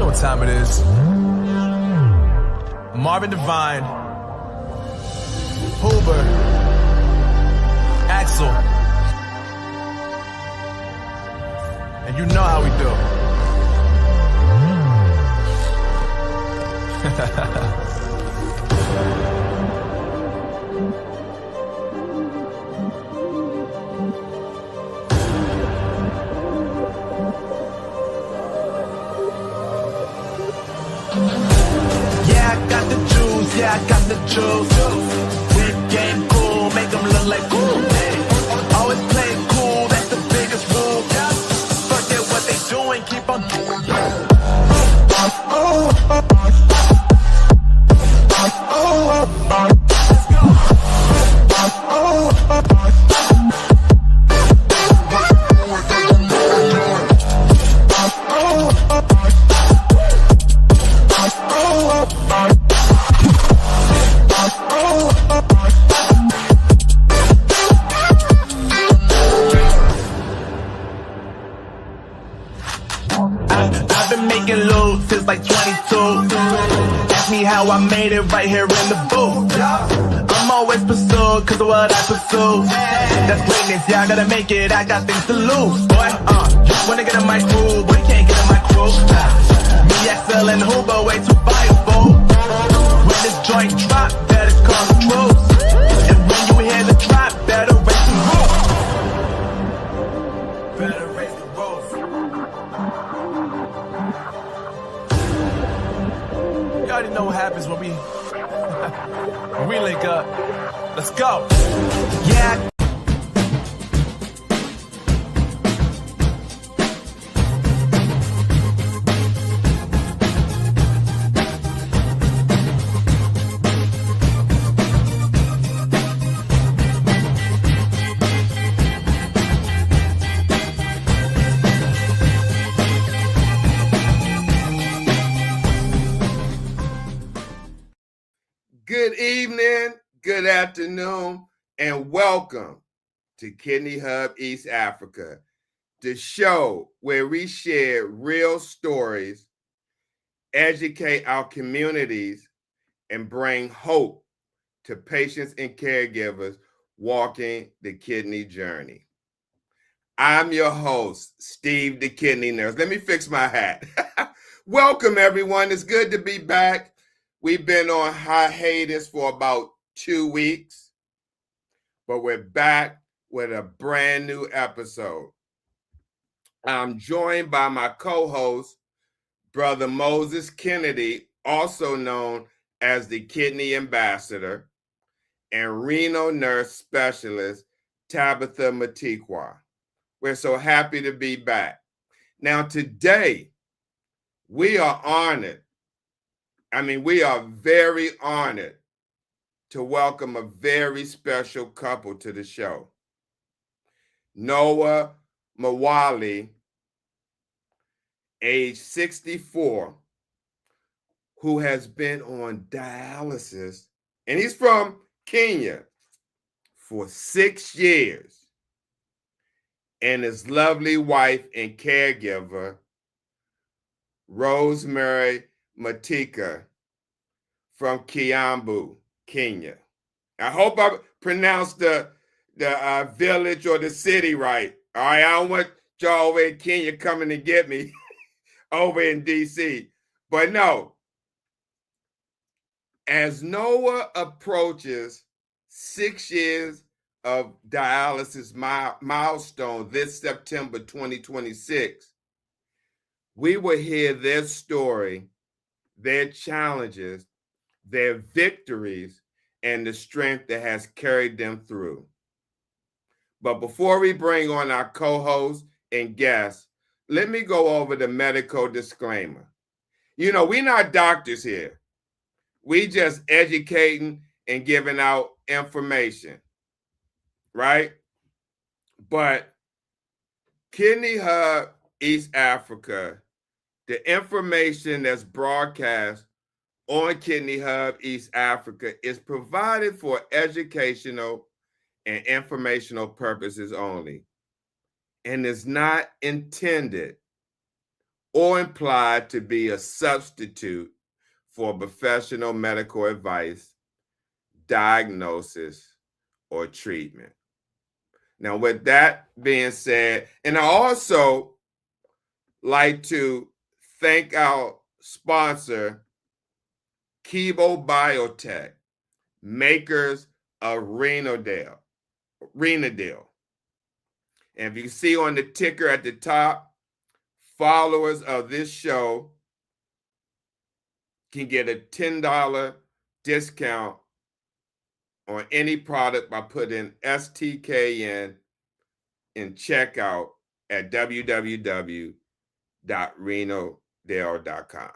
what time it is. Marvin Devine, Hoover, Axel, and you know how we do. Yeah, I got the juice. Whip game cool, make them look like cool. Always play cool, that's the biggest rule. Forget what they doing, keep on doing. I've been making loot since like 22. Ask me how I made it right here in the booth. I'm always pursued cause of what I pursue. That's greatness, yeah, I gotta make it, I got things to lose. Boy, wanna get in my groove, but you can't get in my groove. Me, Axel, and Hoover, way too fireable. When this joint drop, better call the truth. And when you hear the drop, better raise the roof. Better raise the roof. You already know what happens when we link up. Let's go. Yeah. Good evening, good afternoon, and welcome to Kidney Hub East Africa, the show where we share real stories, educate our communities, and bring hope to patients and caregivers walking the kidney journey. I'm your host, Stevethekidneynurse. Let me fix my hat. Welcome, everyone. It's good to be back. We've been on hiatus for about 2 weeks, but we're back with a brand new episode. I'm joined by my co-host, Brother Moses Kennedy, also known as the Kidney Ambassador, and renal nurse specialist, Tabitha Matekwa. We're so happy to be back. Now, today, we are honored. We are very honored to welcome a very special couple to the show. Noah Mwalili, age 64, who has been on dialysis, and he's from Kenya, for 6 years, and his lovely wife and caregiver, Rosemary Matheka, from Kiambu, Kenya. I hope I pronounced the village or the city right. All right, I don't want y'all over in Kenya coming to get me over in DC. But no, as Noah approaches 6 years of dialysis milestone this September 2026, we will hear their story, their challenges, their victories, and the strength that has carried them through. But before we bring on our co-hosts and guests, let me go over the medical disclaimer. You know, we're not doctors here. We just educating and giving out information, right? But Kidney Hub East Africa, the information that's broadcast on Kidney Hub East Africa is provided for educational and informational purposes only, and is not intended or implied to be a substitute for professional medical advice, diagnosis, or treatment. Now, with that being said, and I also like to thank our sponsor, Kibo Biotech, makers of Renal. And if you see on the ticker at the top, followers of this show can get a $10 discount on any product by putting STKN in checkout at www.renaldale.com.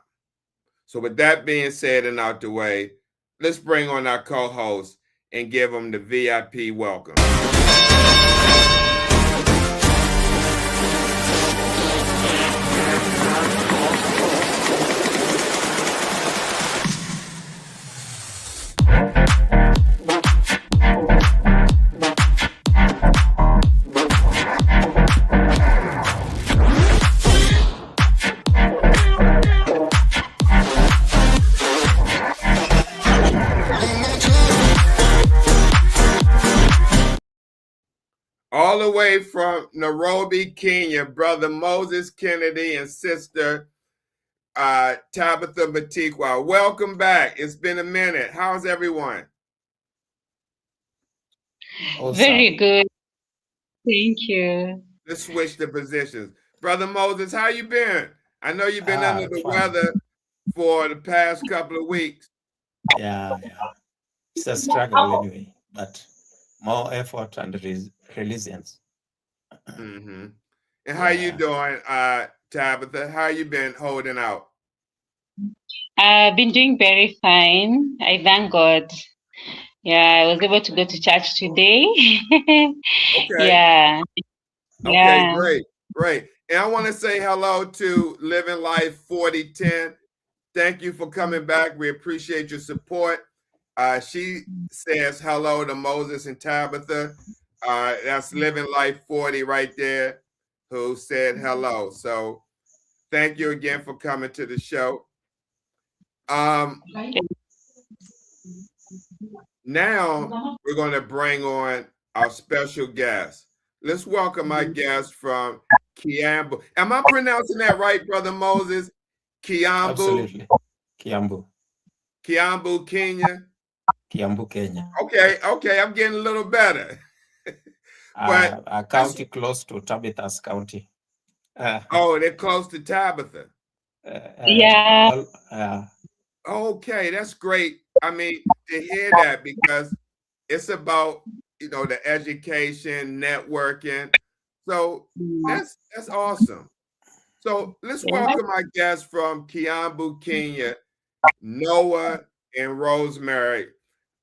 So with that being said and out the way, let's bring on our co-host and give them the VIP welcome. All the way from Nairobi, Kenya, brother Moses Kennedy and sister Tabitha Matekwa. Welcome back. It's been a minute. How's everyone? Awesome. Very good. Thank you. Let's switch the positions. Brother Moses, how you been? I know you've been under the weather for the past couple of weeks. Yeah. It's a struggle anyway, but more effort and resilience. Mm-hmm. And how you doing, Tabitha? How you been holding out? I've been doing very fine. I thank God. Yeah, I was able to go to church today. Okay. Yeah. Okay, great. And I want to say hello to Living Life 4010. Thank you for coming back. We appreciate your support. She says hello to Moses and Tabitha. That's Living Life 40 right there, who said hello. So thank you again for coming to the show. Now we're going to bring on our special guest. Let's welcome our guest from Kiambu. Am I pronouncing that right, Brother Moses? Kiambu? Absolutely. Kiambu, Kenya? Kiambu, Kenya. Okay, I'm getting a little better. But a county close to Tabitha's county. They're close to Tabitha. Yeah. Okay, that's great. I mean, to hear that, because it's about, the education, networking. So that's awesome. So let's welcome our guests from Kiambu, Kenya, Noah and Rosemary.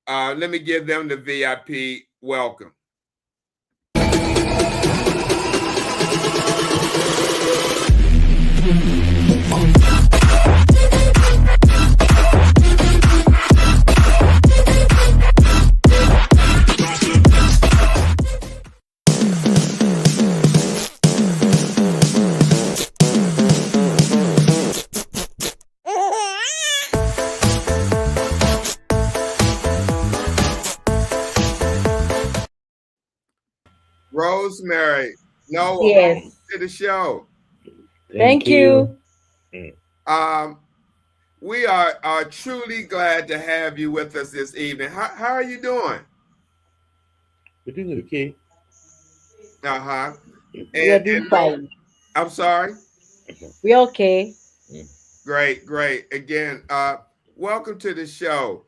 Let me give them the VIP welcome. Rosemary, Noah, welcome to the show. Thank you. We are truly glad to have you with us this evening. How are you doing? We're doing okay. Uh-huh. We're doing fine. I'm sorry? We're okay. Great. Again, welcome to the show.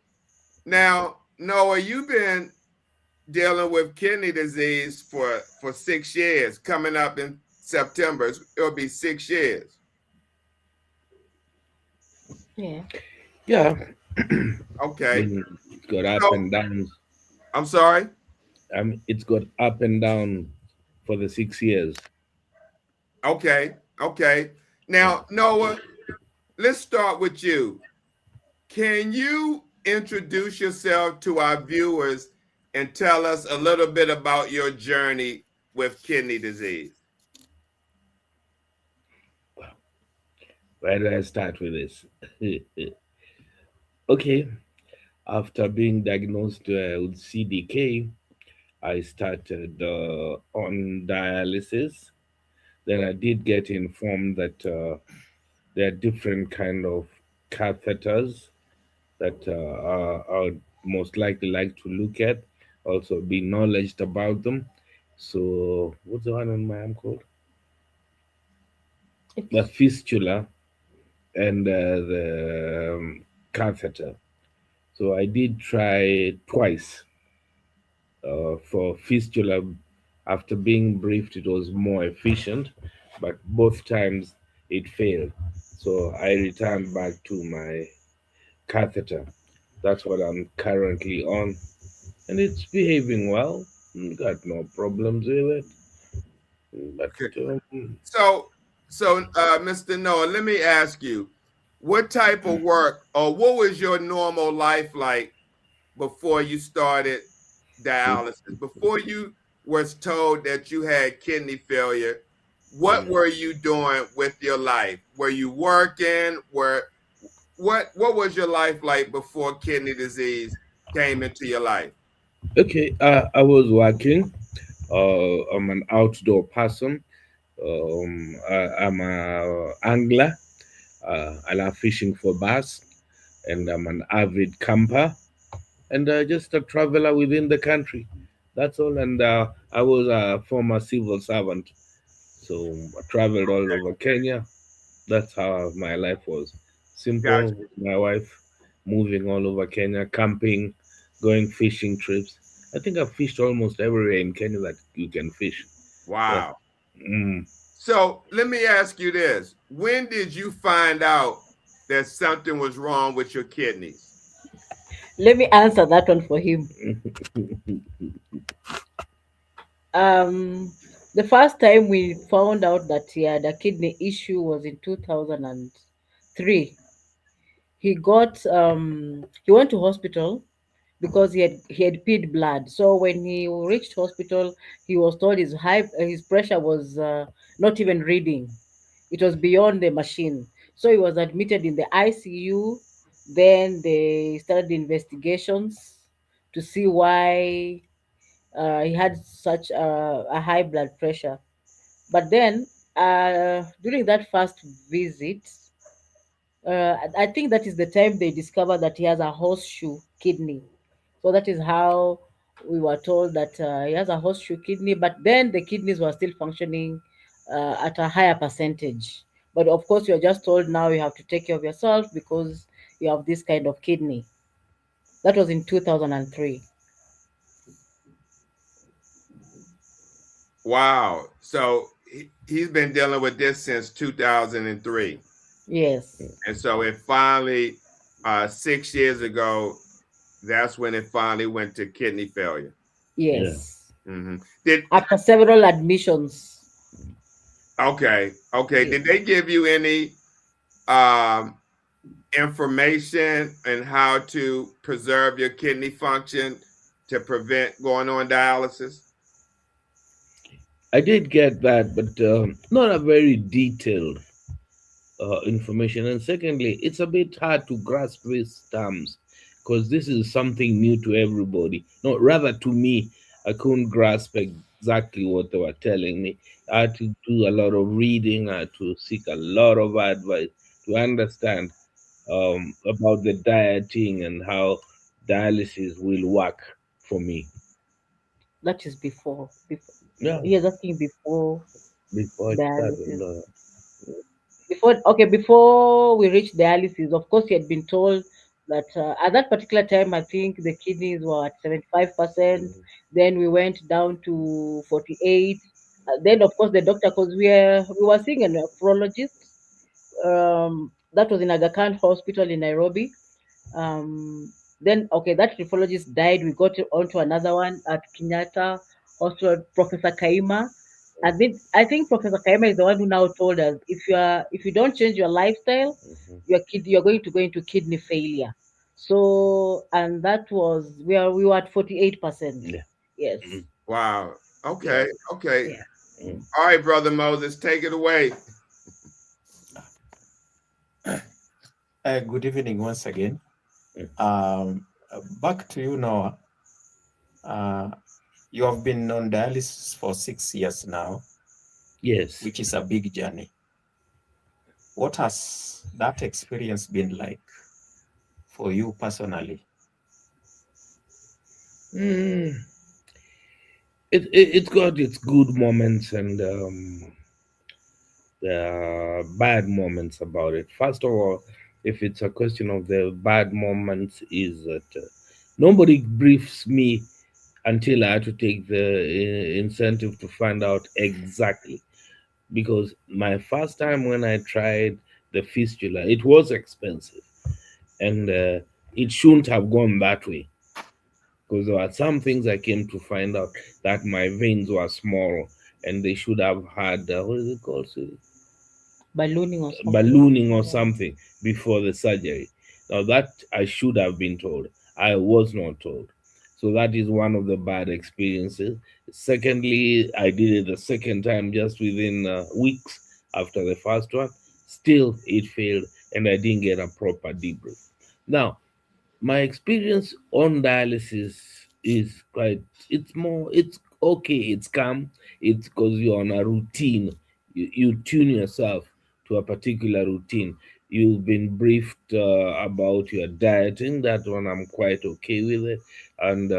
Now, Noah, you've been dealing with kidney disease for 6 years. Coming up in September, it'll be 6 years. Yeah. Okay. It's got up and down. I'm sorry? It's got up and down for the 6 years. Okay. Now, Noah, let's start with you. Can you introduce yourself to our viewers and tell us a little bit about your journey with kidney disease? Where do I start with this? Okay, after being diagnosed with CDK, I started on dialysis. Then I did get informed that there are different kind of catheters that I would most likely like to look at, also be knowledge about them. So, what's the one on my arm called? The fistula and the catheter. So I did try twice for fistula. After being briefed, it was more efficient, but both times it failed. So I returned back to my catheter. That's what I'm currently on, and it's behaving well. Got no problems with it. But Okay. So, Mr. Noah, let me ask you, what type of work or what was your normal life like before you started dialysis? Before you was told that you had kidney failure, what were you doing with your life? Were you working? What was your life like before kidney disease came into your life? okay, I was working. I'm an outdoor person. I'm a angler. I love fishing for bass, and I'm an avid camper, and just a traveler within the country. That's all. And I was a former civil servant, so I traveled all over Kenya. That's how my life was. Simple Gotcha. with my wife, moving all over Kenya, camping, going fishing trips. I think I've fished almost everywhere in Kenya that you can fish. Yeah. Wow. Mm. So let me ask you this. When did you find out that something was wrong with your kidneys? Let me answer that one for him. Um, the first time we found out that he had a kidney issue was in 2003. He went to hospital because he had peed blood. So when he reached hospital, he was told his pressure was not even reading. It was beyond the machine. So he was admitted in the ICU. Then they started investigations to see why he had such a high blood pressure. But then during that first visit, I think that is the time they discovered that he has a horseshoe kidney. So that is how we were told that he has a horseshoe kidney, but then the kidneys were still functioning at a higher percentage. But of course, you're just told now you have to take care of yourself because you have this kind of kidney. That was in 2003. Wow. So he's been dealing with this since 2003. Yes, And so it finally, 6 years ago, that's when it finally went to kidney failure. Yeah. yes. Hmm. Did After several admissions. okay. Yes. Did they give you any um, information on how to preserve your kidney function to prevent going on dialysis? I did get that, but not a very detailed information. And secondly, it's a bit hard to grasp these terms because this is something new to everybody. No, rather to me, I couldn't grasp exactly what they were telling me. I had to do a lot of reading. I had to seek a lot of advice to understand about the dieting and how dialysis will work for me. That is before. Before. Yeah, He was asking before before I started. dialysis. Before we reached dialysis, of course, he had been told that at that particular time, I think the kidneys were at 75%. Then we went down to 48. Then, of course, the doctor, because we were seeing a nephrologist. That was in Aga Khan Hospital in Nairobi. Then, okay, that nephrologist died. We got on to another one at Kenyatta Hospital, Professor Kaima. I think Professor Kaima is the one who now told us if you don't change your lifestyle, you're going to go into kidney failure. So and that was we were at 48%. Yeah. Yes, Wow. Okay. yes, Okay. yeah. All right, Brother Moses, take it away. good evening once again. Back to you, Noah. You have been on dialysis for 6 years now. Yes. Which is a big journey. What has that experience been like for you personally? It's got its good moments and bad moments about it. First of all, if it's a question of the bad moments, is that nobody briefs me until I had to take the incentive to find out exactly. Because my first time when I tried the fistula, it was expensive, and it shouldn't have gone that way. Because there are some things I came to find out that my veins were small, and they should have had what is it called? Ballooning or something before the surgery. Now that I should have been told, I was not told. So that is one of the bad experiences. Secondly, I did it the second time just within weeks after the first one. Still, it failed, and I didn't get a proper debrief. Now, my experience on dialysis is it's okay, it's calm. It's because you're on a routine. You tune yourself to a particular routine. You've been briefed about your dieting. That one I'm quite okay with it. And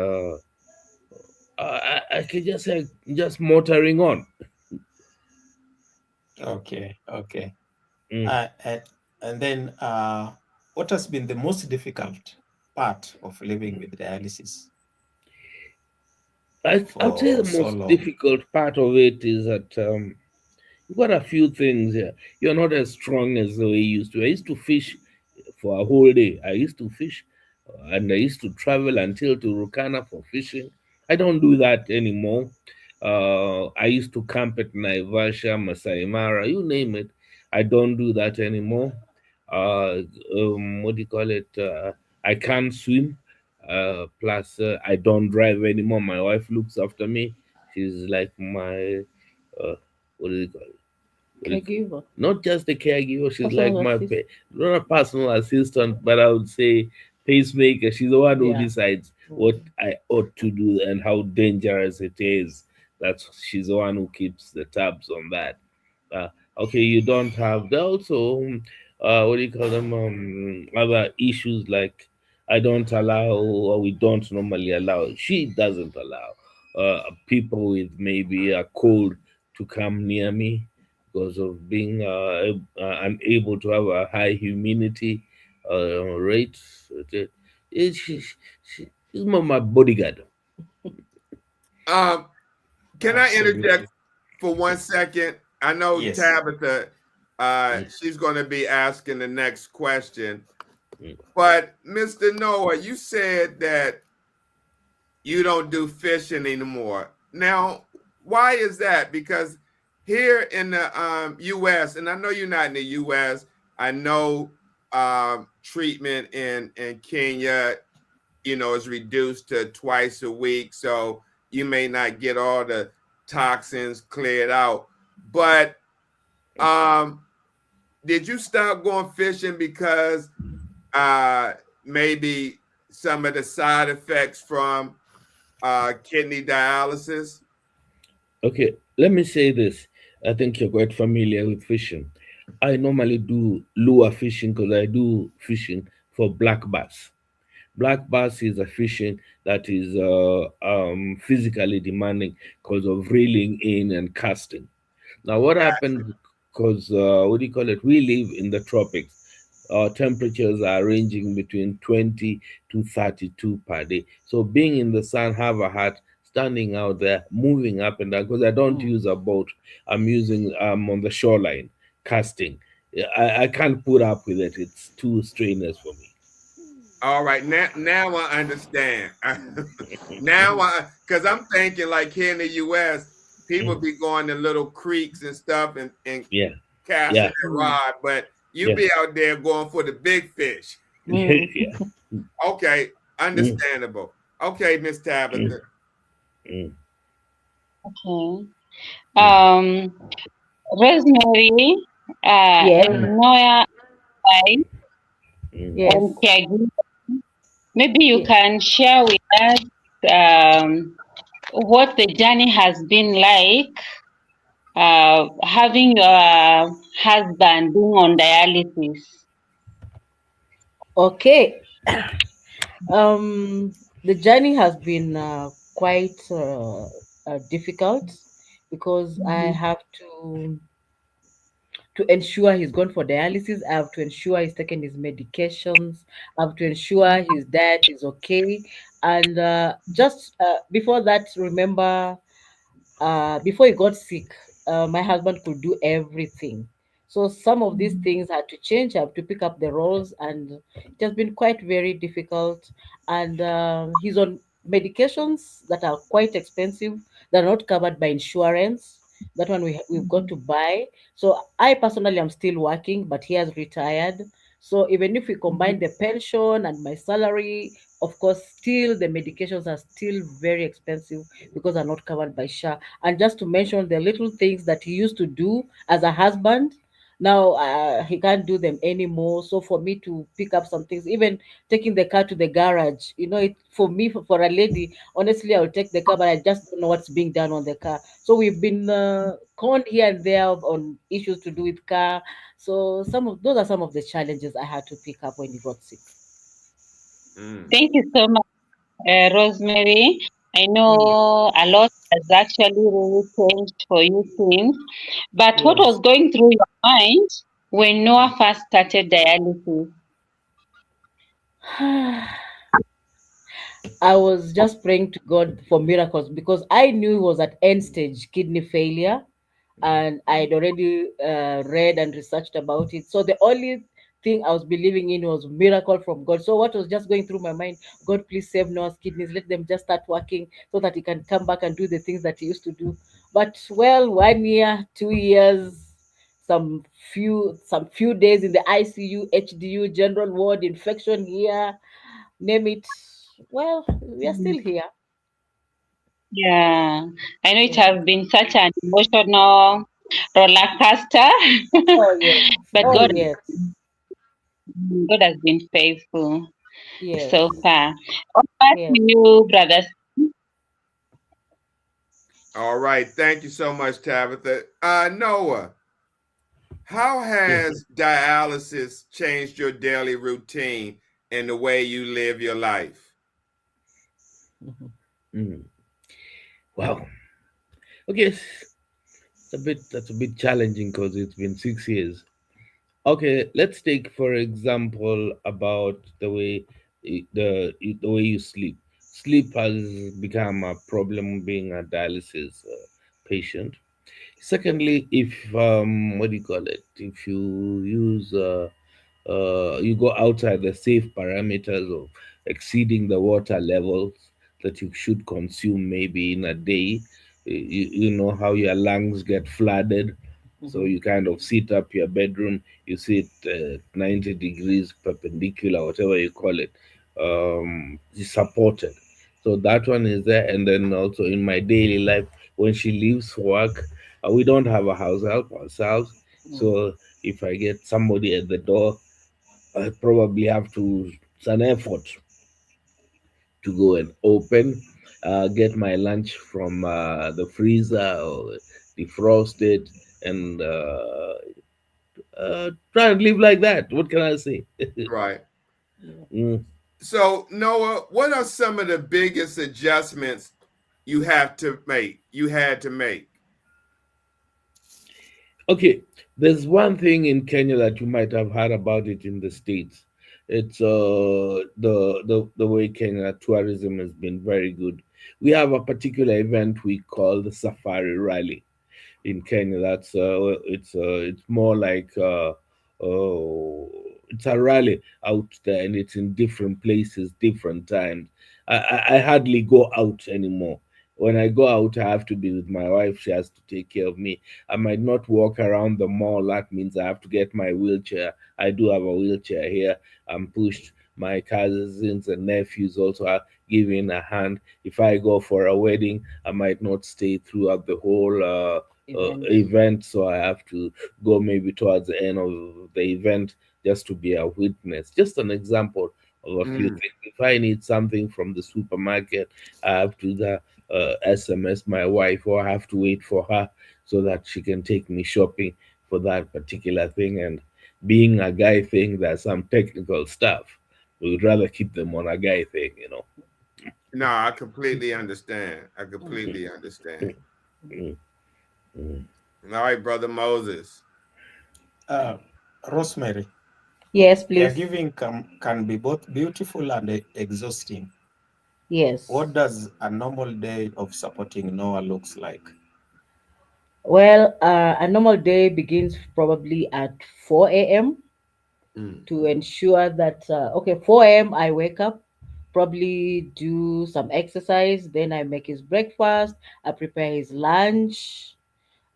I can just say just motoring on. Okay. And then what has been the most difficult part of living with dialysis? I'd say the most difficult part of it is that you've got a few things here. You're not as strong as the way you used to. I used to fish for a whole day. I used to fish and I used to travel until to Rukana for fishing. I don't do that anymore. I used to camp at Naivasha, Masai Mara, you name it. I don't do that anymore. What do you call it? I can't swim. Plus, I don't drive anymore. My wife looks after me. She's like my, what do you call it? Caregiver. Not just a caregiver. She's like my not a personal assistant, but I would say pacemaker. She's the one who decides what I ought to do and how dangerous it is. She's the one who keeps the tabs on that. Okay, you don't have that also. What do you call them? Other issues like I don't allow, or we don't normally allow. She doesn't allow people with maybe a cold to come near me because of being unable to have a high humidity rate. She's my bodyguard. Can I interject for 1 second? I know Tabitha, she's going to be asking the next question. But Mr. Noah, you said that you don't do fishing anymore. Now, why is that? Because here in the U.S., and I know you're not in the U.S., I know treatment in Kenya, is reduced to twice a week. So you may not get all the toxins cleared out. But did you stop going fishing because maybe some of the side effects from kidney dialysis? Okay, let me say this. I think you're quite familiar with fishing. I normally do lure fishing because I do fishing for black bass. Black bass is a fishing that is physically demanding because of reeling in and casting. Now, what happens? Because what do you call it? We live in the tropics. Our temperatures are ranging between 20 to 32 per day. So being in the sun, have a hat, standing out there, moving up and down. Because I don't use a boat. I'm using on the shoreline casting. I can't put up with it. It's too strenuous for me. All right, now I understand. Because I'm thinking like here in the U.S., people be going to little creeks and stuff and casting their rod, but you be out there going for the big fish. Okay, understandable. Okay, Miss Tabitha. Okay. Rosemary, Yes. Noah, Yes. and caregiving. Maybe you Yes. can share with us what the journey has been like having your husband being on dialysis. Okay. The journey has been quite difficult because I have to ensure he's gone for dialysis. I have to ensure he's taken his medications. I have to ensure his diet is okay. And just before that, remember, before he got sick, my husband could do everything. So some of these things had to change. I have to pick up the roles, and it has been quite very difficult. And he's on medications that are quite expensive. They're not covered by insurance. That one we've got to buy. So I personally am still working, but he has retired. So even if we combine the pension and my salary, of course, still the medications are still very expensive because they're not covered by SHA. And just to mention the little things that he used to do as a husband, now he can't do them anymore. So for me to pick up some things, even taking the car to the garage, for me, for a lady, honestly, I'll take the car, but I just don't know what's being done on the car. So we've been conned here and there on issues to do with car. So some of those are some of the challenges I had to pick up when he got sick. Mm. Thank you so much, Rosemary. I Mm. know a lot has actually really changed for you since. But what Yes. was going through your mind when Noah first started dialysis? I was just praying to God for miracles because I knew he was at end stage kidney failure, and I'd already read and researched about it. So the only thing I was believing in was miracle from God. So what was just going through my mind, God, please save Noah's kidneys. Let them just start working so that he can come back and do the things that he used to do. But well, 1 year, 2 years, some few days in the ICU, HDU, general ward, infection here, name it. Well, we are still here. Yeah, I know it Yeah. has been such an emotional roller coaster, Oh yes. but Oh God, yes. God has been faithful Yes. so far. Over Yes. to you, brothers. All right. Thank you so much, Tabitha. Noah, how Yes. has dialysis changed your daily routine and the way you live your life? Mhm. Mm. Wow. Okay. That's a bit challenging because it's been 6 years. Okay, let's take for example about the way you sleep. Sleep has become a problem being a dialysis patient. Secondly, if what do you call it? If you go outside the safe parameters of exceeding the water levels that you should consume maybe in a day, you know how your lungs get flooded. So Mhm. you kind of sit up your bedroom, you sit 90 degrees perpendicular, whatever you call it, is supported. So that one is there. And then also in my daily life, when she leaves for work, we don't have a house help ourselves. Mhm. So if I get somebody at the door, I probably have to, it's an effort to go and open, get my lunch from the freezer or defrost it, and try and live like that. What can I say? Right. Yeah. Mm. So, Noah, what are some of the biggest adjustments you had to make? Okay, there's one thing in Kenya that you might have heard about it in the States. It's the way Kenya tourism has been very good. We have a particular event we call the Safari Rally in Kenya. It's more like it's a rally out there, and it's in different places, different times. I hardly go out anymore. When I go out, I have to be with my wife. She has to take care of me. I might not walk around the mall. That means I have to get my wheelchair. I do have a wheelchair here. I'm pushed. My cousins and nephews also are giving a hand. If I go for a wedding, I might not stay throughout the whole Event. event, so I have to go maybe towards the end of the event. just to be a witness. Just an example of a few things. If I need something from the supermarket, I have to SMS my wife, or I have to wait for her so that she can take me shopping for that particular thing. And being a guy thing, there's some technical stuff. We would rather keep them on a guy thing, you know. No, I completely understand. I completely understand. Mm, mm. All right, Brother Moses. Rosemary, Yes, please. caregiving can be both beautiful and exhausting. Yes. What does a normal day of supporting Noah looks like? Well, a normal day begins probably at 4 a.m. Mm. to ensure that, okay, 4 a.m. I wake up, probably do some exercise, then I make his breakfast, I prepare his lunch,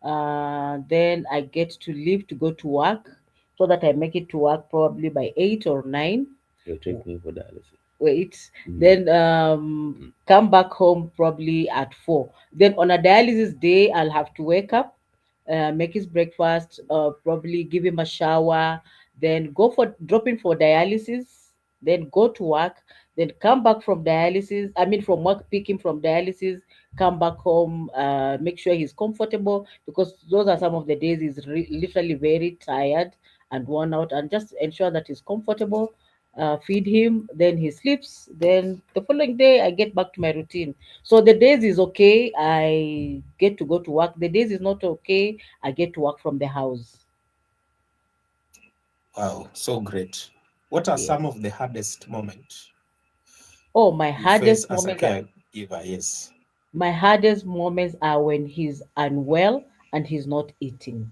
then I get to leave to go to work so that I make it to work probably by 8 or 9. You're taking for dialysis. Wait, Mm. then come back home probably at 4. Then on a dialysis day, I'll have to wake up, make his breakfast, probably give him a shower, then go for drop in for dialysis, then go to work, then come back from dialysis. I mean, from work, pick him from dialysis, come back home, make sure he's comfortable, because those are some of the days he's literally very tired and worn out, and just ensure that he's comfortable, feed him, then he sleeps. Then the following day, I get back to my routine. So the days is okay, I get to go to work. The days is not okay, I get to work from the house. Wow, so great. What are Yes. some of the hardest moments Oh, my you face hardest as a moments are caregiver? Yes. my hardest moments are when he's unwell and he's not eating.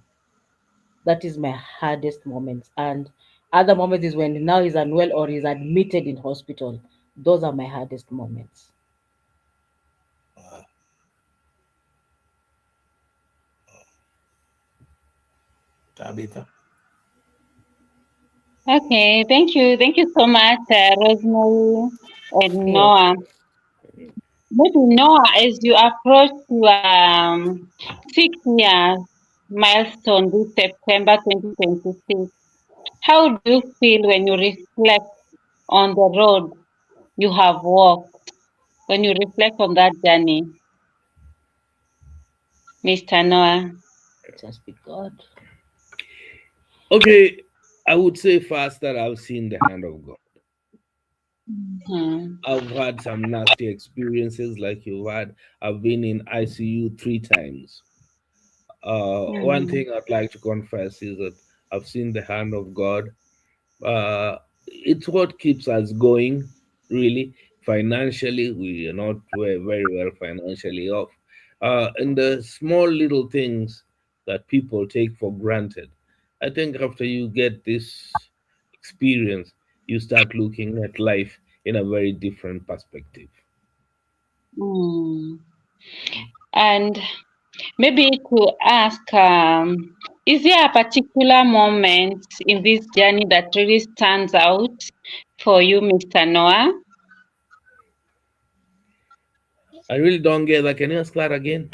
That is my hardest moments. And other moments is when now he's unwell or he's admitted in hospital. Those are my hardest moments. Uh, Tabitha. Okay, thank you. Thank you so much, Rosemary and Yes. Noah. Maybe Noah, as you approach your 6 years milestone this September 2026, how do you feel when you reflect on the road you have walked, when you reflect on that journey, Mr. Noah? Just be God. Okay, I would say first that I've seen the hand of God. Hmm. I've had some nasty experiences like you've had. I've been in ICU 3 times. One Hmm. thing I'd like to confess is that I've seen the hand of God. It's what keeps us going, really. Financially, we are not very well financially off. And the small little things that people take for granted. I think after you get this experience, you start looking at life in a very different perspective. Hmm. And maybe to ask, is there a particular moment in this journey that really stands out for you, Mr. Noah? I really don't get that. Can you ask that again?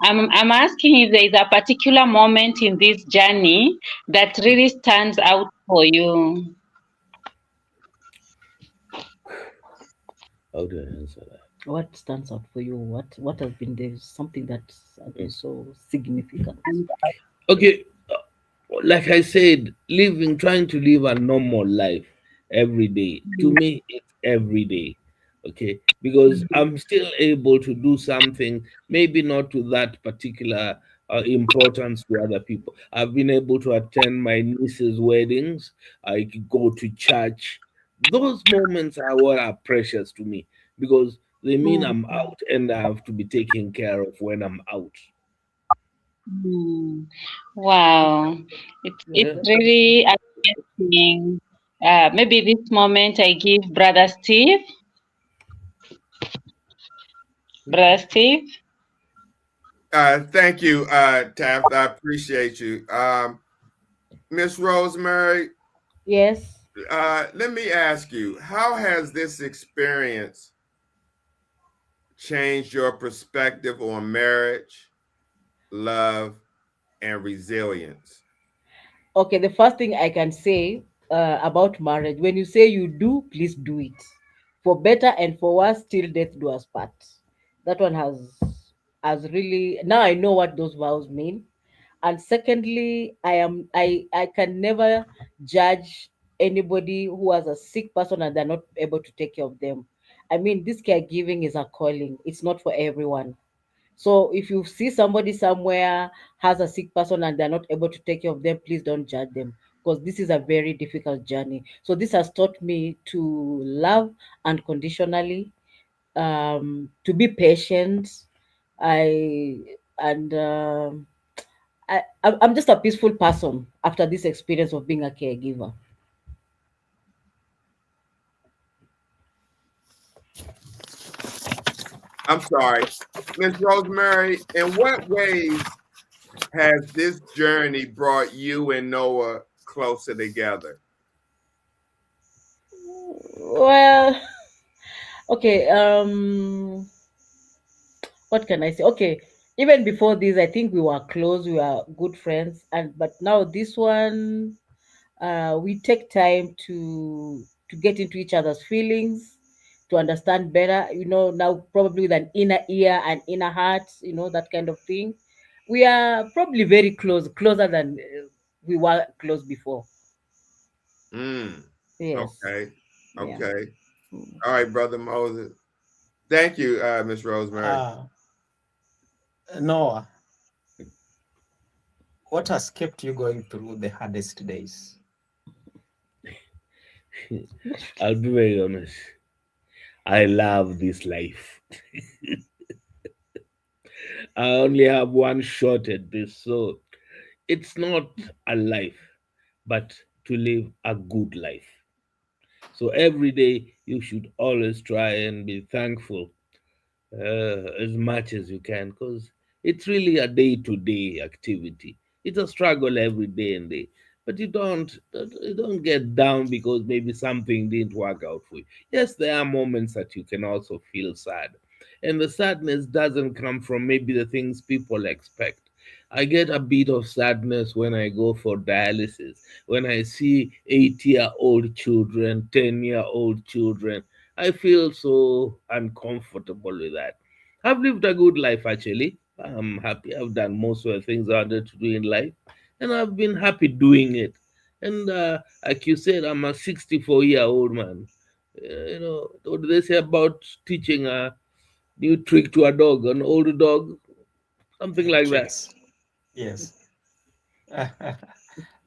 I'm asking if there is a particular moment in this journey that really stands out for you. How do I answer that? What stands out for you? What has been there something that has been so significant? Okay, like I said, trying to live a normal life every day. To me, it's every day. Okay, because I'm still able to do something, maybe not to that particular importance to other people. I've been able to attend my niece's weddings. I could go to church. Those moments are what are precious to me because they mean I'm out and I have to be taken care of when I'm out. Mm. Wow, it's Yeah. really amazing. Maybe this moment I give Brother Steve. Brother Steve. Thank you, Taft. I appreciate you. Miss Rosemary, Yes. let me ask you, how has this experience changed your perspective on marriage, love, and resilience? Okay, the first thing I can say about marriage, when you say you do, please do it. For better and for worse, till death do us part. That one has really, now I know what those vows mean. And secondly, I can never judge anybody who has a sick person and they're not able to take care of them. I mean, this caregiving is a calling. It's not for everyone. So if you see somebody somewhere has a sick person and they're not able to take care of them, please don't judge them, because this is a very difficult journey. So this has taught me to love unconditionally, to be patient. I and I'm just a peaceful person after this experience of being a caregiver. I'm sorry, Miss Rosemary. In what ways has this journey brought you and Noah closer together? Well, okay. What can I say? Okay, even before this, I think we were close. We were good friends, and but now this one, we take time to get into each other's feelings, to understand better. Now probably with an inner ear and inner heart. That kind of thing. We are probably very close, closer than we were close before. Mm, Yes. okay. Yeah. Okay. Mm. All right, Brother Moses. Thank you, Miss Rosemary. Uh, Noah, what has kept you going through the hardest days? I'll be very honest. I love this life. I only have one shot at this, so it's not a life, but to live a good life. So every day you should always try and be thankful as much as you can, because it's really a day-to-day activity. It's a struggle every day and day, but you don't get down because maybe something didn't work out for you. Yes, there are moments that you can also feel sad, and the sadness doesn't come from maybe the things people expect. I get a bit of sadness when I go for dialysis, when I see 8-year-old children, 10-year-old children. I feel so uncomfortable with that. I've lived a good life actually. I'm happy. I've done most of the things I wanted to do in life, and I've been happy doing it. And like you said, I'm a 64-year-old man. What do they say about teaching a new trick to a dog, an old dog, something like that? Tricks. Yes.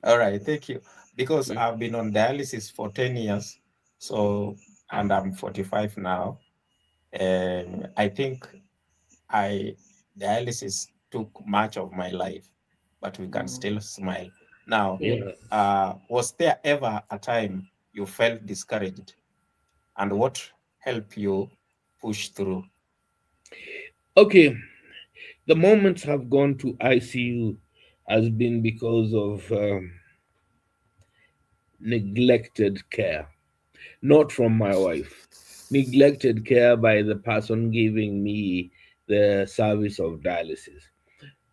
All right, thank you. Because I've been on dialysis for 10 years, so, and I'm 45 now. And I think I dialysis took much of my life, but we can Mm. still smile. Now, Yes. Yeah. was there ever a time you felt discouraged, and what helped you push through? Okay. The moments have gone to ICU has been because of neglected care, not from my wife. Neglected care by the person giving me the service of dialysis.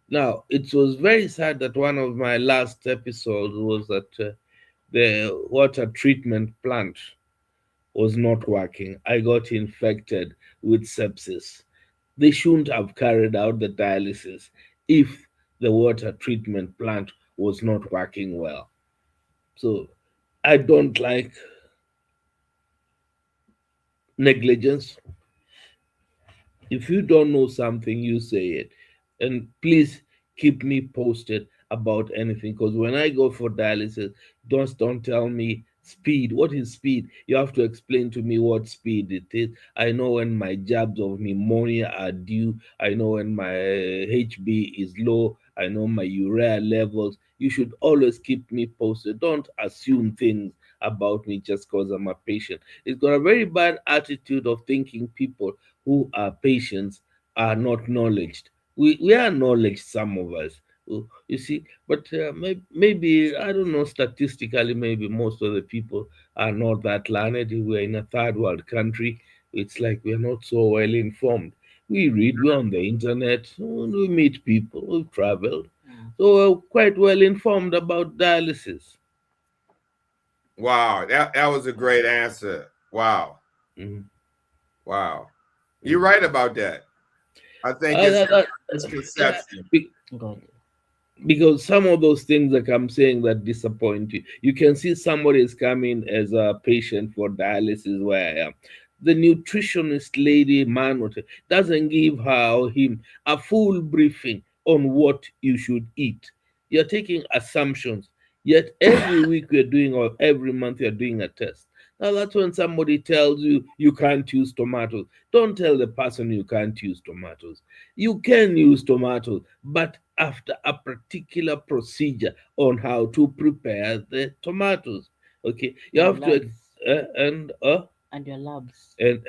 Now, it was very sad that one of my last episodes was that the water treatment plant was not working. I got infected with sepsis. They shouldn't have carried out the dialysis if the water treatment plant was not working well. So I don't like negligence. If you don't know something, you say it. And please keep me posted about anything, because when I go for dialysis, don't tell me speed. What is speed? You have to explain to me what speed it is. I know when my jabs of pneumonia are due. I know when my HB is low. I know my urea levels. You should always keep me posted. Don't assume things about me just because I'm a patient. It's got a very bad attitude of thinking people who are patients are not knowledged. We are knowledge, some of us. You see, but maybe, I don't know, statistically, maybe most of the people are not that learned. We're in a third world country. It's like we're not so well informed. We read, we're on the internet, we meet people, we've traveled. So we're quite well informed about dialysis. Wow, that was a great answer. Wow, Mhm. wow. You're Mhm. right about that. I think Uh, it's that- that- a yeah, misconception. God. because some of those things like I'm saying that disappoint you. You can see somebody is coming as a patient for dialysis where I am. The nutritionist lady, man, doesn't give her or him a full briefing on what you should eat. You're taking assumptions. Yet every week we're doing, or every month you're doing a test. Now that's when somebody tells you you can't use tomatoes. Don't tell the person you can't use tomatoes. You can use tomatoes, but after a particular procedure on how to prepare the tomatoes. Okay, you And your have to labs. and And your labs. and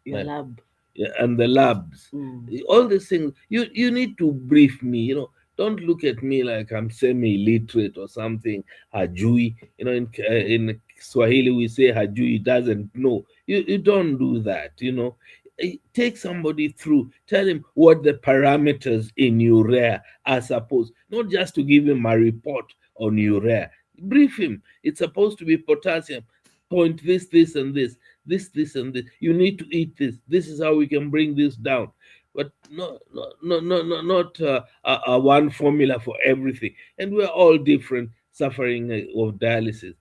Your lab. yeah, and the labs, Mm. all these things. You need to brief me. Don't look at me like I'm semi-literate or something. Hajui, in Swahili we say Hajui doesn't know. You don't do that. Take somebody through. Tell him what the parameters in urea are supposed. Not just to give him a report on urea. Brief him. It's supposed to be potassium. Point this, and this, and this. You need to eat this. This is how we can bring this down. But no, not a one formula for everything. And we're all different, suffering of dialysis.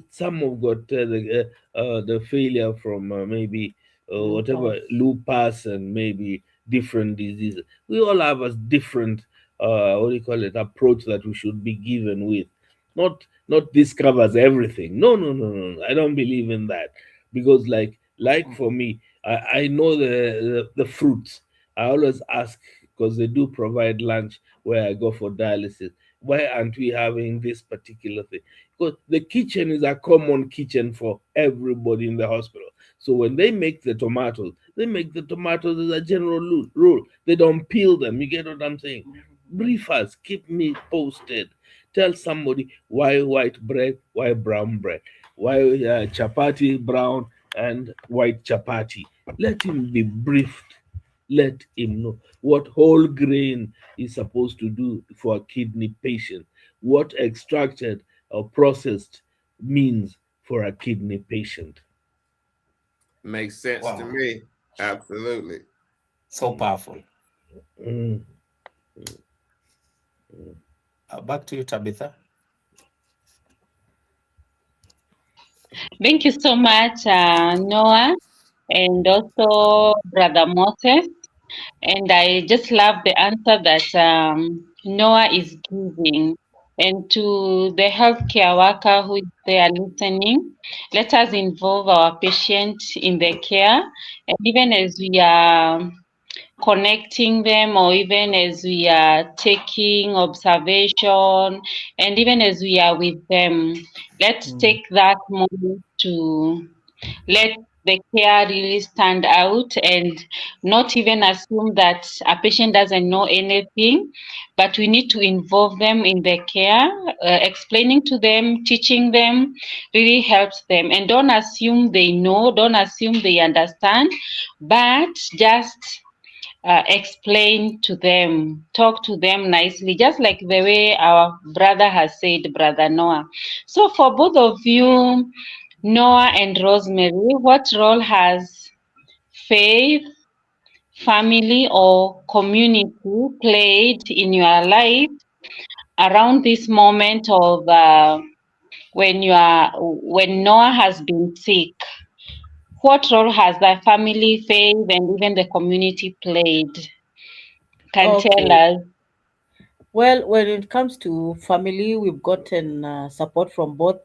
Some have got the failure from maybe whatever Lupus. lupus and maybe different diseases. We all have a different what do you call it, approach that we should be given with. Not this covers everything. No. I don't believe in that. Because like for me, I know the fruits. I always ask, because they do provide lunch where I go for dialysis. Why aren't we having this particular thing? Because the kitchen is a common kitchen for everybody in the hospital. So when they make the tomatoes, as a general rule. They don't peel them. You get what I'm saying? Brief us, keep me posted. Tell somebody why white bread, why brown bread, why chapati brown and white chapati. Let him be briefed. Let him know what whole grain is supposed to do for a kidney patient, what extracted or processed means for a kidney patient. Makes sense to Wow, me. Absolutely. so powerful. Mm. Back to you, Tabitha. Thank you so much, Noah, and also Brother Moses. And I just love the answer that Noah is giving. And to the healthcare worker who is there listening, let us involve our patient in the care. And even as we are connecting them, or even as we are taking observation, and even as we are with them, let's Mm. take that moment to let the care really stand out, and not even assume that a patient doesn't know anything, but we need to involve them in the care. Explaining to them, teaching them really helps them. And don't assume they know, don't assume they understand, but just explain to them, talk to them nicely, just like the way our brother has said, Brother Noah. So, for both of you, Noah and Rosemary, what role has faith, family, or community played in your life around this moment of when Noah has been sick? What role has the family, faith, and even the community played? Can tell Okay. us. Well, when it comes to family, we've gotten support from both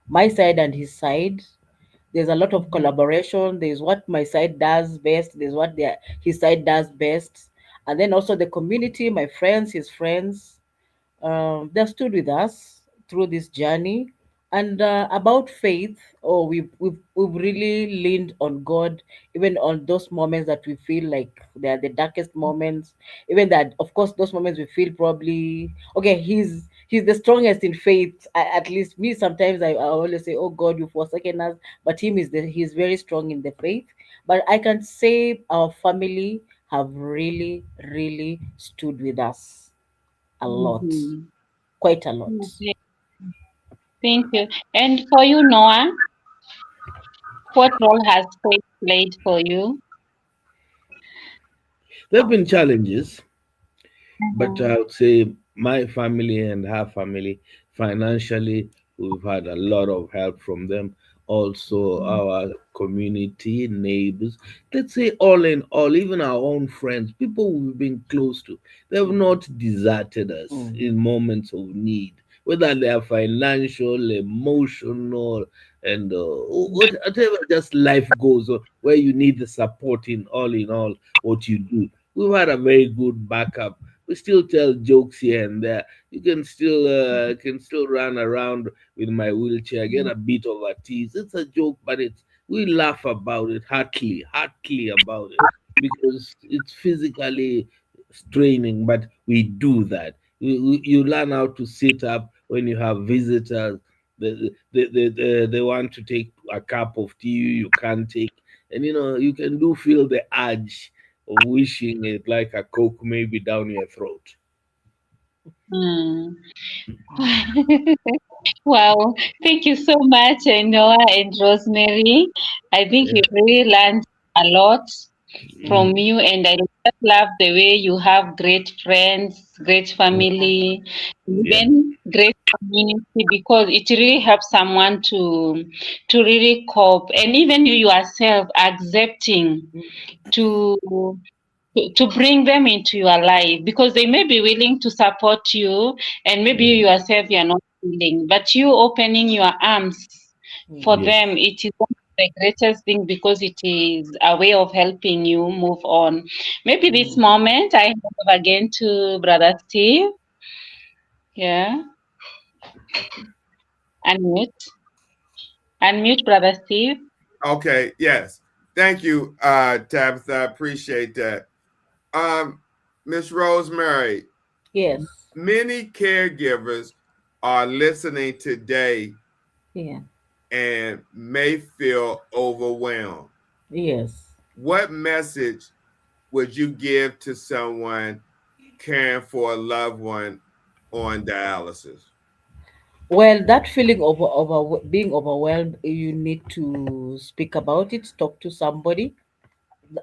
my side and his side. There's a lot of collaboration. There's what my side does best. There's what his side does best. And then also the community, my friends, his friends, they've stood with us through this journey. And about faith, oh, we've really leaned on God, even on those moments that we feel like they are the darkest moments. Even that, of course, those moments we feel probably okay. He's the strongest in faith. At least me, sometimes I always say, "Oh God, you've forsaken us," but he's very strong in the faith. But I can say our family have really, really stood with us a lot, Mhm. quite a lot. Okay. Thank you. And for you, Noah, what role has faith played for you? There have been challenges, but Mhm. I would say my family and her family, financially, we've had a lot of help from them. Also, our community, neighbors, let's say all in all, even our own friends, people we've been close to, they have not deserted us Mm, in moments of need, whether they are financial, emotional, and whatever just life goes on, where you need the support in all, what you do. We've had a very good backup. We still tell jokes here and there. You can still run around with my wheelchair, get a bit of a tease. It's a joke, but it's we laugh about it heartily about it because it's physically straining, but we do that. You learn how to sit up when you have visitors. They want to take a cup of tea you can't take, and you can do feel the urge of wishing it like a coke maybe down your throat. Mm. Wow, thank you so much, Noah and Rosemary. I think we Yeah. really learned a lot from Mhm. you, and I just love the way you have great friends, great family, Yeah. even great community, because it really helps someone to really cope, and even you yourself accepting to to bring them into your life, because they may be willing to support you, and maybe Mhm. you yourself you're not willing, but you opening your arms for mm. Yes. them, it is one of the greatest thing, because it is a way of helping you move on. Maybe this Mm. moment I hand over again to Brother Steve. Yeah, unmute, unmute, Brother Steve. Okay, yes. Thank you, Tabitha. I appreciate that. Um, Miss Rosemary, Yes. many caregivers are listening today Yeah. and may feel overwhelmed. Yes. What message would you give to someone caring for a loved one on dialysis? Well, that feeling of being overwhelmed, you need to speak about it, talk to somebody.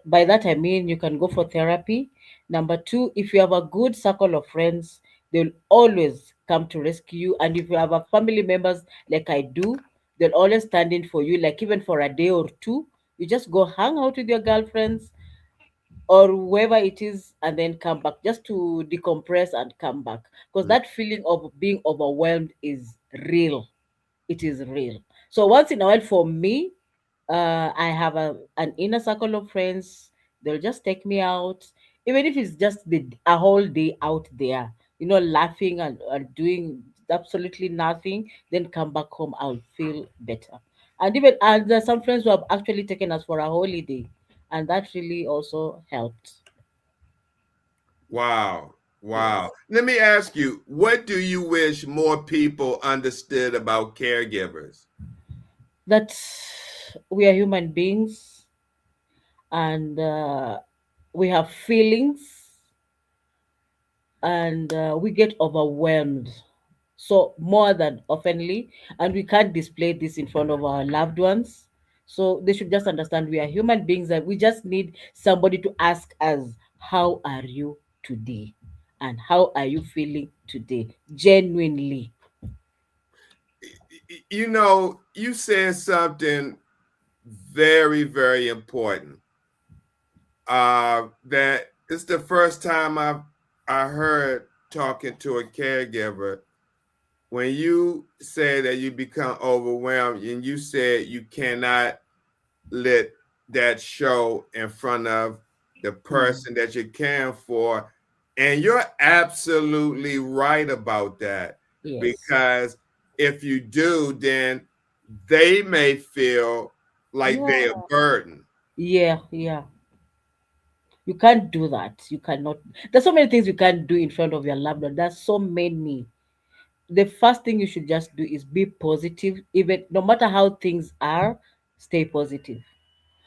By that I mean you can go for therapy. Number two, if you have a good circle of friends, they'll always come to rescue you. And if you have a family members like I do, they'll always stand in for you, like even for a day or two. You just go hang out with your girlfriends or whoever it is and then come back just to decompress and come back, because that feeling of being overwhelmed is real. It is real. So once in a while for me, I have an inner circle of friends. They'll just take me out, even if it's just a whole day out there, laughing and doing absolutely nothing. Then come back home, I'll feel better. And there's some friends who have actually taken us for a holiday, and that really also helped. Wow. Yes, Wow. Let me ask you, what do you wish more people understood about caregivers? that we are human beings, and we have feelings, and we get overwhelmed so more than oftenly, and we can't display this in front of our loved ones. So they should just understand we are human beings, and we just need somebody to ask us, how are you today, and how are you feeling today, genuinely. You said something very, very important. That it's the first time I heard talking to a caregiver when you say that you become overwhelmed and you said you cannot let that show in front of the Mm, person that you're caring for. And you're absolutely right about that yes. because if you do, then they may feel like Yeah. they are burdened. Yeah, yeah. You can't do that. You cannot. There's so many things you can't do in front of your loved one. There's so many. The first thing you should just do is be positive. Even no matter how things are, stay positive.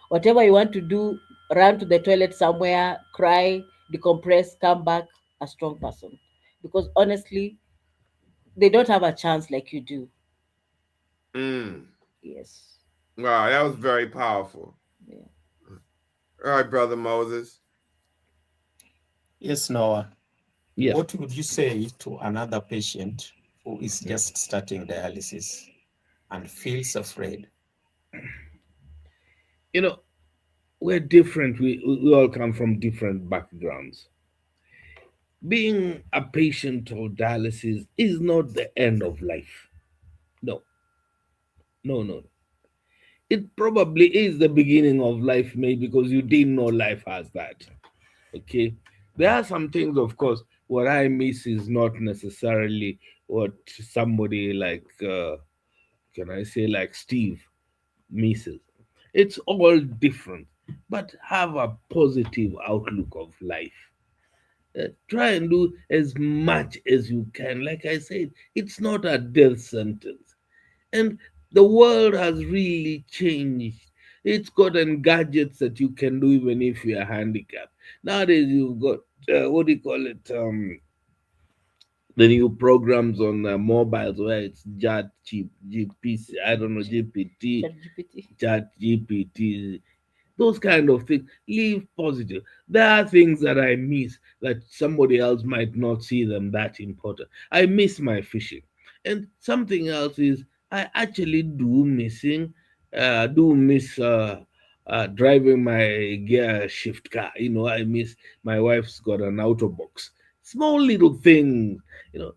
Whatever you want to do, run to the toilet somewhere, cry, decompress, come back a strong person. Because honestly, they don't have a chance like you do. Mm. Yes. Wow, that was very powerful. Yeah. All right, brother Moses. Yes, Noah. Yeah. What would you say to another patient who is just starting dialysis and feels afraid? You know, we're different. We all come from different backgrounds. Being a patient of dialysis is not the end of life. No, no, no. It probably is the beginning of life, maybe because you didn't know life has that. Okay. There are some things, of course, what I miss is not necessarily what somebody like, can I say, like Steve misses. It's all different, but have a positive outlook of life. Try and do as much as you can. Like I said, it's not a death sentence. And the world has really changed. It's gotten gadgets that you can do even if you're handicapped. Nowadays, you've got, what do you call it? The new programs on mobiles where it's Chat GPC, I don't know, GPT, ChatGPT. Chat GPT, those kind of things. Leave positive. There are things that I miss that somebody else might not see them that important. I miss my fishing. And something else is I actually do miss driving my gear shift car. I miss my wife's got an auto box. Small little things, you know,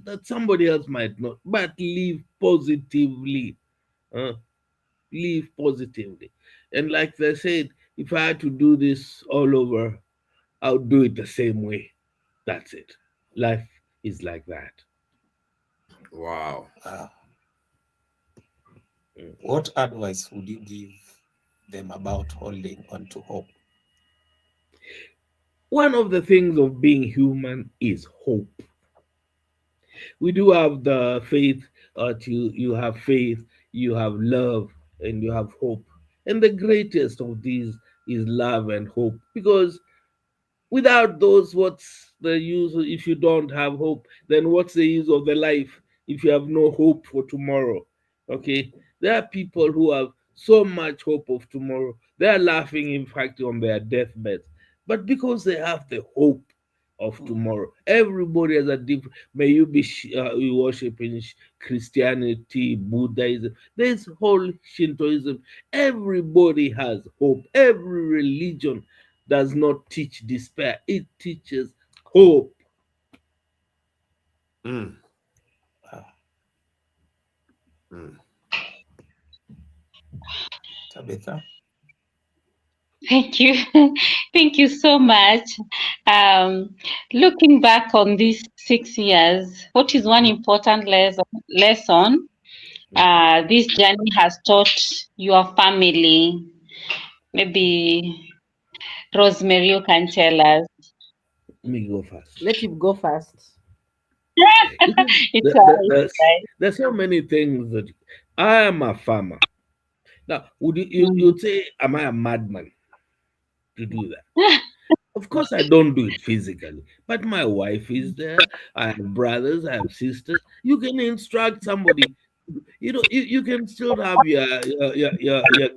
that somebody else might not, but live positively. uh, live positively. And like they said, if I had to do this all over, I would do it the same way. That's it. Life is like that. Wow. Uh, Mm. what advice would you give them about holding on to hope? One of the things of being human is hope. We do have the faith. You have faith, you have love, and you have hope. And the greatest of these is love and hope, because without those, what's the use? If you don't have hope, then what's the use of the life if you have no hope for tomorrow? Okay, there are people who have so much hope of tomorrow, they are laughing, in fact, on their deathbeds, but because they have the hope of Mm. tomorrow. Everybody has a different, may you be you worship in Christianity, Buddhism, there's whole Shintoism. Everybody has hope. Every religion does not teach despair, it teaches Hope. hope. Mm. Uh, Mm. Tabitha? Thank you. Thank you so much. Um, Looking back on these 6 years, what is one important lesson this journey has taught your family? Maybe Rosemary, you can tell us. Me go first. Let him go first. You see, It's alright, right? there's so many things that I am a farmer. Now, would Mm. you'd say, am I a madman to do that? Of course, I don't do it physically, but my wife is there. I have brothers, I have sisters. You can instruct somebody. You can still have your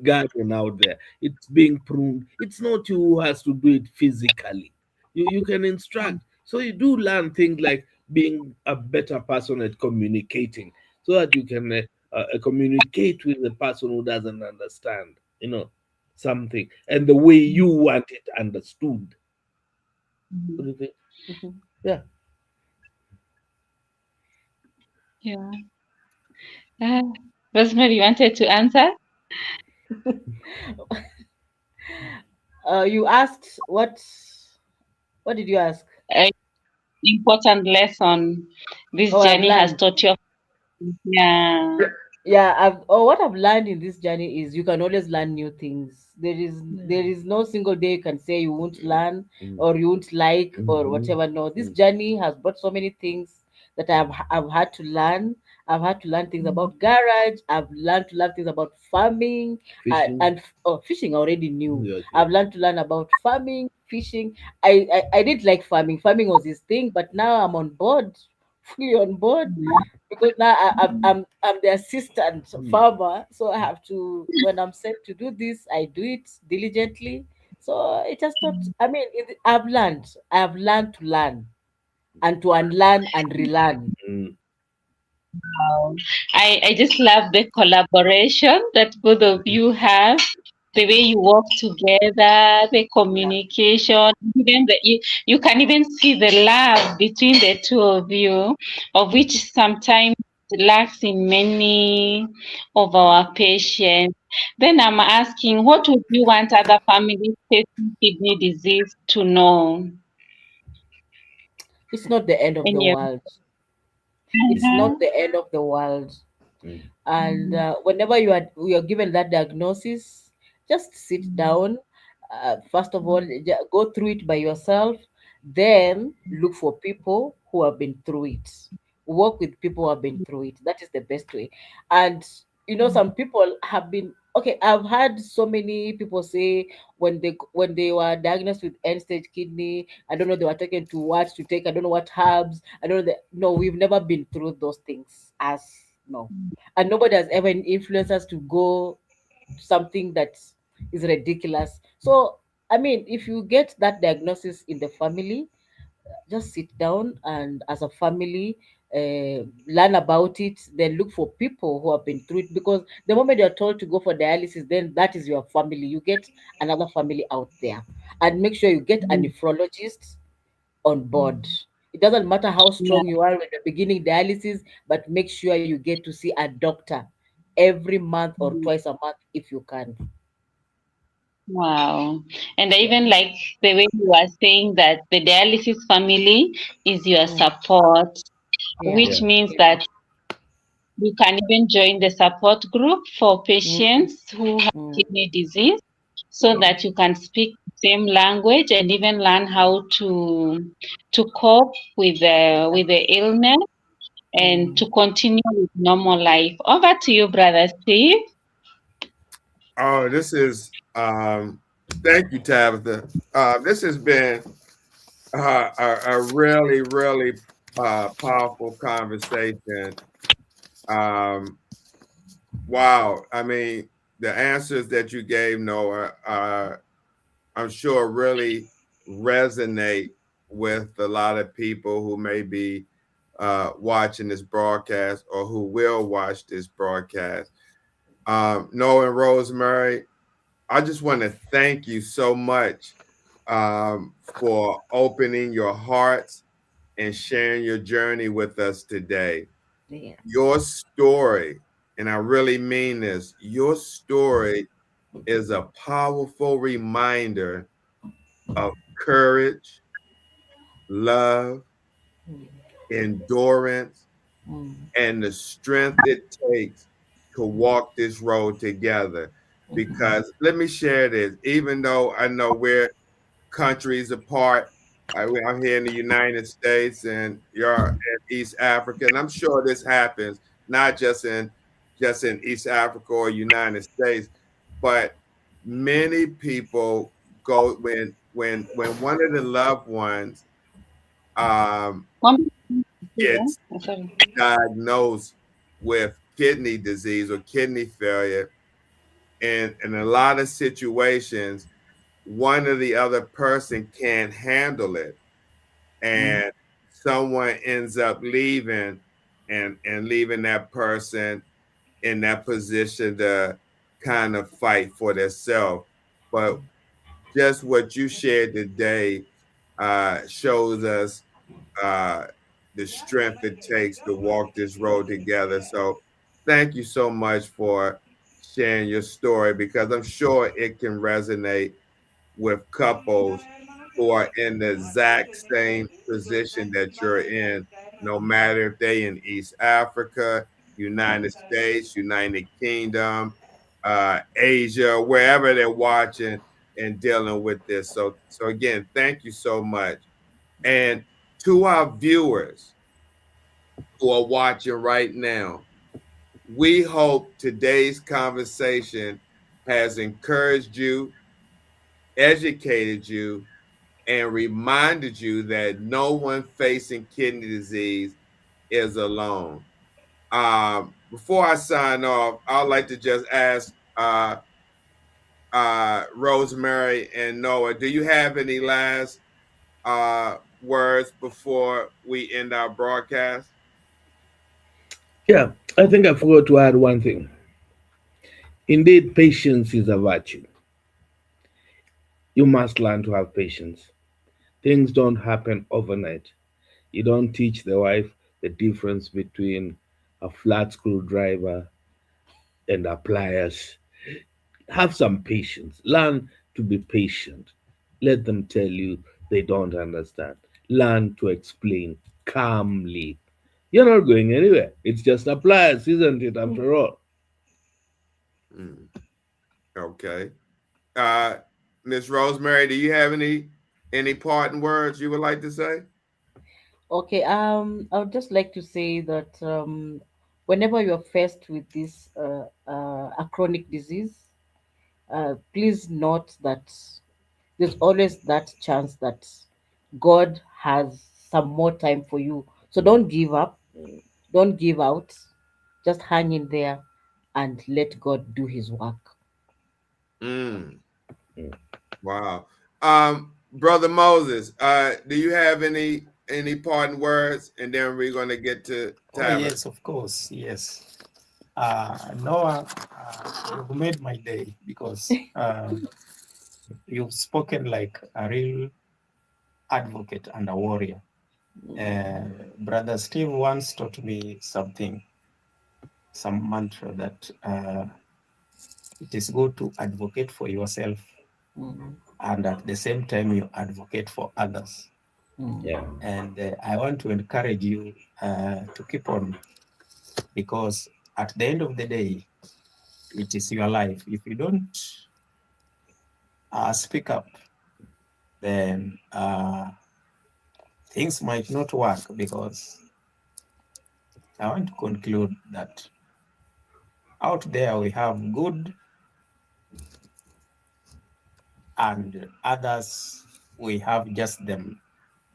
garden out there. It's being pruned. It's not you who has to do it physically. You can instruct. So you do learn things like being a better person at communicating, so that you can communicate with the person who doesn't understand. Something, and the way you want it understood. What do you think? Mhm. Yeah. Yeah. Uh, Rosemary, you wanted to answer? You asked what did you ask? Uh, Important lesson this Oh, I've journey has learned. taught you. Yeah. Yeah, what I've learned in this journey is you can always learn new things. There is no single day you can say you won't learn Mm, or you won't like or mhm, whatever. No, this mm, journey has brought so many things that I've had to learn, I've had to learn things about garage. I've learned to learn things about farming Fishing. and fishing. I already knew. Yeah, I've okay. learned to learn about farming, fishing. I didn't like farming. Farming was his thing, but now I'm on board, fully on board, because now I'm the assistant Hmm. farmer. So I have to, when I'm sent to do this, I do it diligently. So it has not. I mean, I've learned to learn and to unlearn and relearn. Mm. I just love the collaboration that both of you have, the way you work together, the Yeah. communication, even you can even see the love between the two of you, of which sometimes lacks in many of our patients. Then I'm asking, what would you want other families facing kidney disease to know? It's not the end of In the your world. It's not Mhm. the end of the world. Mm. And whenever you are given that diagnosis, just sit down. First of all, go through it by yourself. Then look for people who have been through it. Work with people who have been through it. That is the best way. And some people have been okay. I've had so many people say when they were diagnosed with end stage kidney, I don't know, they were taken to what to take. I don't know what herbs. I don't know that. No, we've never been through those things. As no, and nobody has ever influenced us to go to something that is ridiculous. So I mean, if you get that diagnosis in the family, just sit down and as a family, learn about it, then look for people who have been through it, because the moment you're told to go for dialysis, then that is your family. You get another family out there, and make sure you get a nephrologist on board. It doesn't matter how Yeah. strong you are when you're beginning dialysis, but make sure you get to see a doctor every month or twice a month if you can. Wow. And I Yeah. even like the way you are saying that the dialysis family is your Mm. support, Yeah. which Yeah. means that you can even join the support group for Mm. patients who have Mm. kidney disease so Yeah. that you can speak the same language and even learn how to cope Yeah. with the illness and Mm. to continue with normal life. Over to you, Brother Steve. Oh, this is thank you, Tabitha. This has been a really, really powerful conversation. Um, wow. I mean, the answers that you gave, Noah, I'm sure really resonate with a lot of people who may be watching this broadcast or who will watch this broadcast. Noah and Rosemary, I just want to thank you so much for opening your hearts and sharing your journey with us today. Yeah. Your story, and I really mean this, your story is a powerful reminder of courage, love, Mm. endurance, Mm. and the strength it takes to walk this road together. Because let me share this, even though I know we're countries apart, I'm here in the United States and you're in East Africa, and I'm sure this happens not just in East Africa or United States, but many people go when one of the loved ones um, One- gets Sorry. diagnosed with kidney disease or kidney failure, and in a lot of situations, one or the other person can't handle it, and someone ends up leaving and leaving that person in that position to kind of fight for themselves. But just what you shared today shows us uh, the strength it takes to walk this road together. So thank you so much for sharing your story, because I'm sure it can resonate with couples who are in the exact same position that you're in, no matter if they in East Africa, United States, United Kingdom, Asia, wherever they're watching and dealing with this. So again, thank you so much. And to our viewers, who are watching right now, we hope today's conversation has encouraged you, educated you, and reminded you that no one facing kidney disease is alone. Before I sign off, I'd like to just ask Rosemary and Noah, do you have any last words before we end our broadcast? Yeah, I think I forgot to add one thing. Indeed, patience is a virtue. You must learn to have patience. Things don't happen overnight. You don't teach the wife the difference between a flat screwdriver and a pliers. Have some patience. Learn to be patient. Let them tell you they don't understand. Learn to explain calmly. You're not going anywhere. It's just a pliers, isn't it, after all? Mm, okay. Uh, Miss Rosemary, do you have any parting words you would like to say? Okay, I would just like to say that whenever you are faced with this a chronic disease, please note that there's always that chance that God has some more time for you. So don't give up, don't give out, just hang in there and let God do His work. Mm, Mm. wow. Brother Moses, do you have any parting words? And then we're gonna get to Oh, Tabitha. yes, of course. Yes. Noah, you've made my day because you've spoken like a real advocate and a warrior. Brother Steve once taught me something, some mantra that it is good to advocate for yourself Mm, and at the same time you advocate for others. mm, Yeah. And I want to encourage you to keep on, because at the end of the day, it is your life. If you don't speak up, then things might not work, because I want to conclude that out there we have good and others, we have just them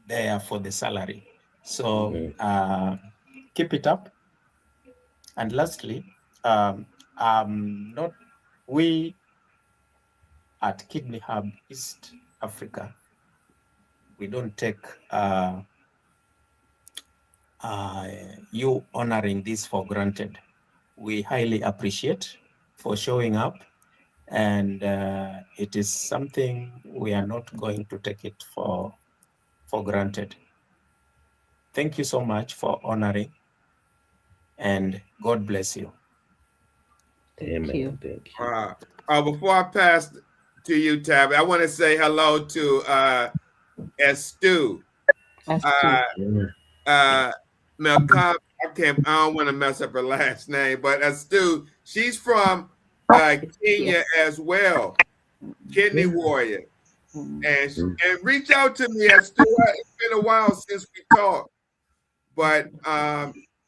there for the salary. So Mhm. keep it up. And lastly, not we at Kidney Hub East Africa, we don't take you honoring this for granted. We highly appreciate for showing up, and it is something we are not going to take it for granted. Thank you so much for honoring, and God bless you. thank Amen. you. Thank you. Before I pass to you, Tabby, I want to say hello to Estu. Us too. Uh, Mm. uh, Melcom, I don't want to mess up her last name, but Estu, she's from Kenya Yes. as well, kidney Yeah. warrior. Mm, Mm. And reach out to me, Estu. It's been a while since we talked, but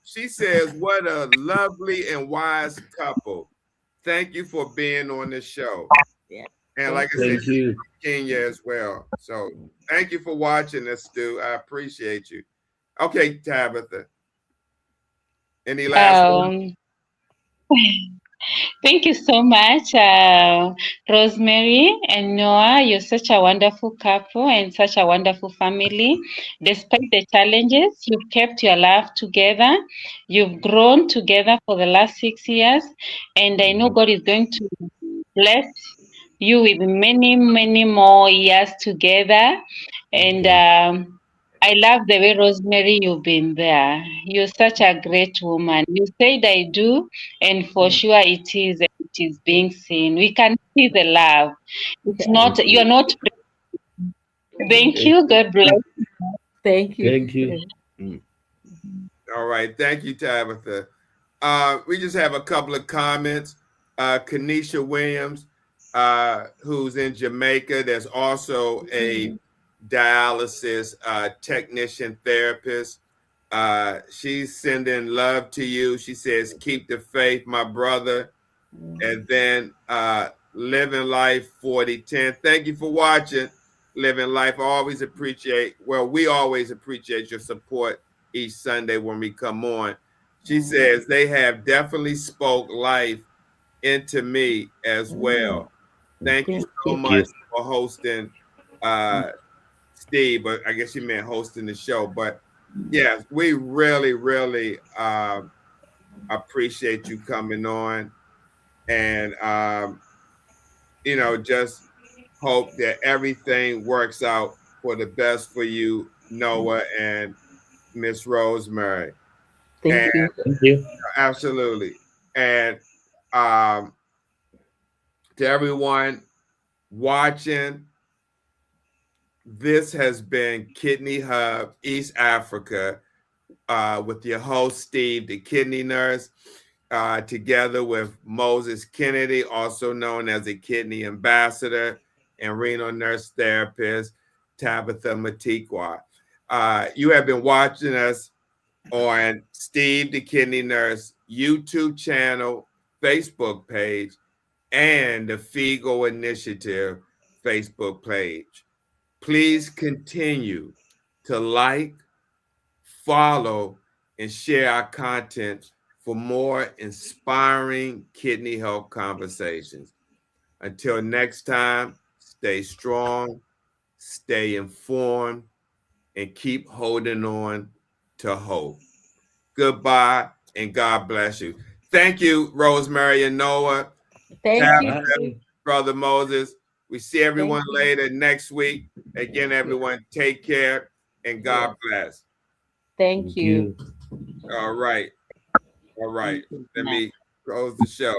she says, "What a lovely and wise couple. Thank you for being on the show." yeah. And Thank like I said, you. Thank she's you. from Kenya as well. So thank you for watching us, Stu. I appreciate you. Okay, Tabitha. Any last words? Um, Thank you so much, Rosemary and Noah. You're such a wonderful couple and such a wonderful family. Despite the challenges, you've kept your love together. You've grown together for the last 6 years. And I know Mhm. God is going to bless you with many, many more years together. And Yeah. I love the way, Rosemary, you've been there. You're such a great woman. You said I do, and for sure it is being seen. We can see the love. It's Yeah. not, Thank you're you. not. Thank Thank you. you. God bless. Thank you. Thank you. Mm. All right. Thank you, Tabitha. We just have a couple of comments. Kanisha Williams, who's in Jamaica, there's also a dialysis technician therapist. She's sending love to you. She says, keep the faith, my brother. And then Living Life 4010. Thank you for watching Living Life. I always appreciate, we always appreciate your support each Sunday when we come on. She says, they have definitely spoke life into me as well. Thank you so much for hosting Steve, but I guess you meant hosting the show. But yes, we really, really appreciate you coming on, and just hope that everything works out for the best for you, Noah and Miss Rosemary. Thank you. Thank you. Absolutely. And to everyone watching, this has been Kidney Hub East Africa with your host, Steve, the kidney nurse, together with Moses Kennedy, also known as a kidney ambassador, and renal nurse therapist, Tabitha Matekwa. You have been watching us on Steve, the kidney nurse YouTube channel, Facebook page, and the FIGO Initiative Facebook page. Please continue to like, follow, and share our content for more inspiring kidney health conversations. Until next time, stay strong, stay informed, and keep holding on to hope. Goodbye, and God bless you. Thank you, Rosemary and Noah. Thank you. Bye. Brother Moses. We see everyone Thank you. later next week. Again, everyone, take care and God bless. Thank you. All right. All right. Let me close the show.